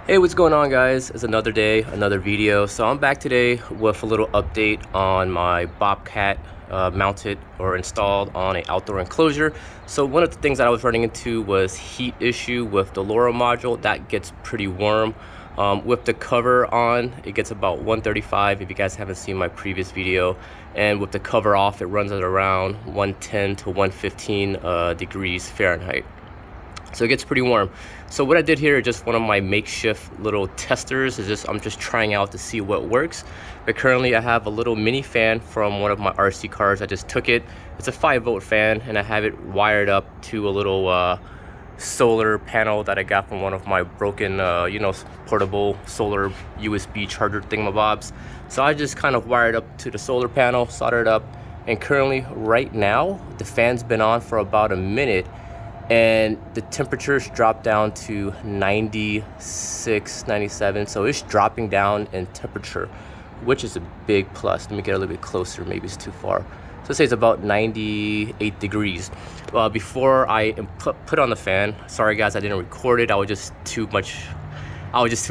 Hey, what's going on, guys? It's another day, another video. So I'm back today with a little update on my Bobcat mounted or installed on an outdoor enclosure. So one of the things that I was running into was heat issue with the Lora module. That gets pretty warm. With the cover on, it gets about 135 if you guys haven't seen my previous video. And with the cover off, it runs at around 110 to 115 degrees Fahrenheit. So it gets pretty warm. So what I did here, just one of my makeshift little testers, is I'm just trying out to see what works. But currently I have a little mini fan from one of my RC cars. I just took it. It's a 5-volt fan, and I have it wired up to a little solar panel that I got from one of my broken portable solar USB charger thingamabobs. So I just kind of wired up to the solar panel, soldered it up, and currently right now the fan's been on for about a minute, and the temperatures dropped down to 96, 97. So it's dropping down in temperature, which is a big plus. Let me get a little bit closer. Maybe it's too far. So say it's about 98 degrees. Before I put on the fan, sorry guys, I didn't record it. I was just too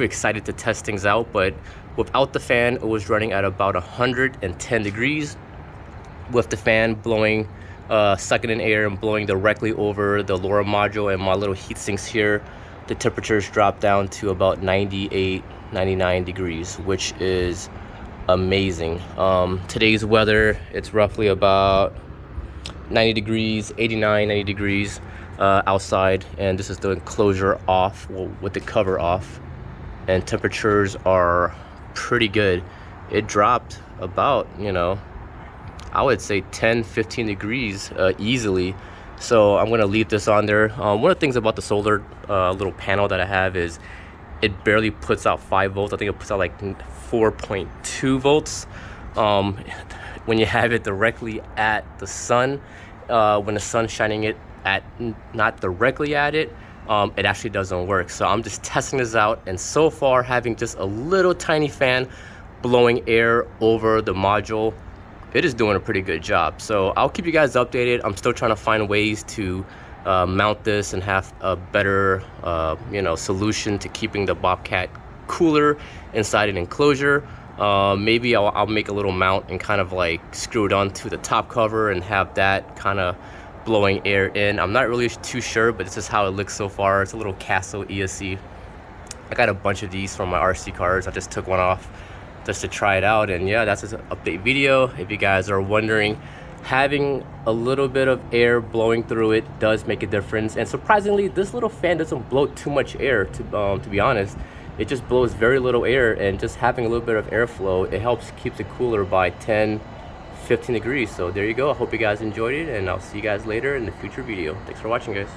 excited to test things out. But without the fan, it was running at about 110 degrees. With the fan blowing, sucking in air and blowing directly over the Lora module and my little heat sinks here, the temperatures drop down to about 98, 99 degrees, which is amazing. Today's weather, it's roughly about 90 degrees, 89, 90 degrees outside, and this is the enclosure off, well, with the cover off, and temperatures are pretty good. It dropped about, I would say 10, 15 degrees easily. So I'm gonna leave this on there. One of the things about the solar little panel that I have is it barely puts out 5 volts. I think it puts out like 4.2 volts. When you have it directly at the sun, when the sun's shining it at, not directly at it, it actually doesn't work. So I'm just testing this out, and so far having just a little tiny fan blowing air over the module, it is doing a pretty good job. So I'll keep you guys updated. I'm still trying to find ways to mount this and have a better solution to keeping the Bobcat cooler inside an enclosure. Maybe I'll make a little mount and kind of like screw it onto the top cover and have that kind of blowing air in. I'm not really too sure, but this is how it looks so far. It's a little Castle ESC. I got a bunch of these from my RC cars. I just took one off just to try it out, and yeah, that's an update video. If you guys are wondering, having a little bit of air blowing through it does make a difference. And surprisingly, this little fan doesn't blow too much air, to be honest. It just blows very little air, and just having a little bit of airflow, it helps keeps it cooler by 10, 15 degrees. So there you go. I hope you guys enjoyed it, and I'll see you guys later in the future video. Thanks for watching, guys.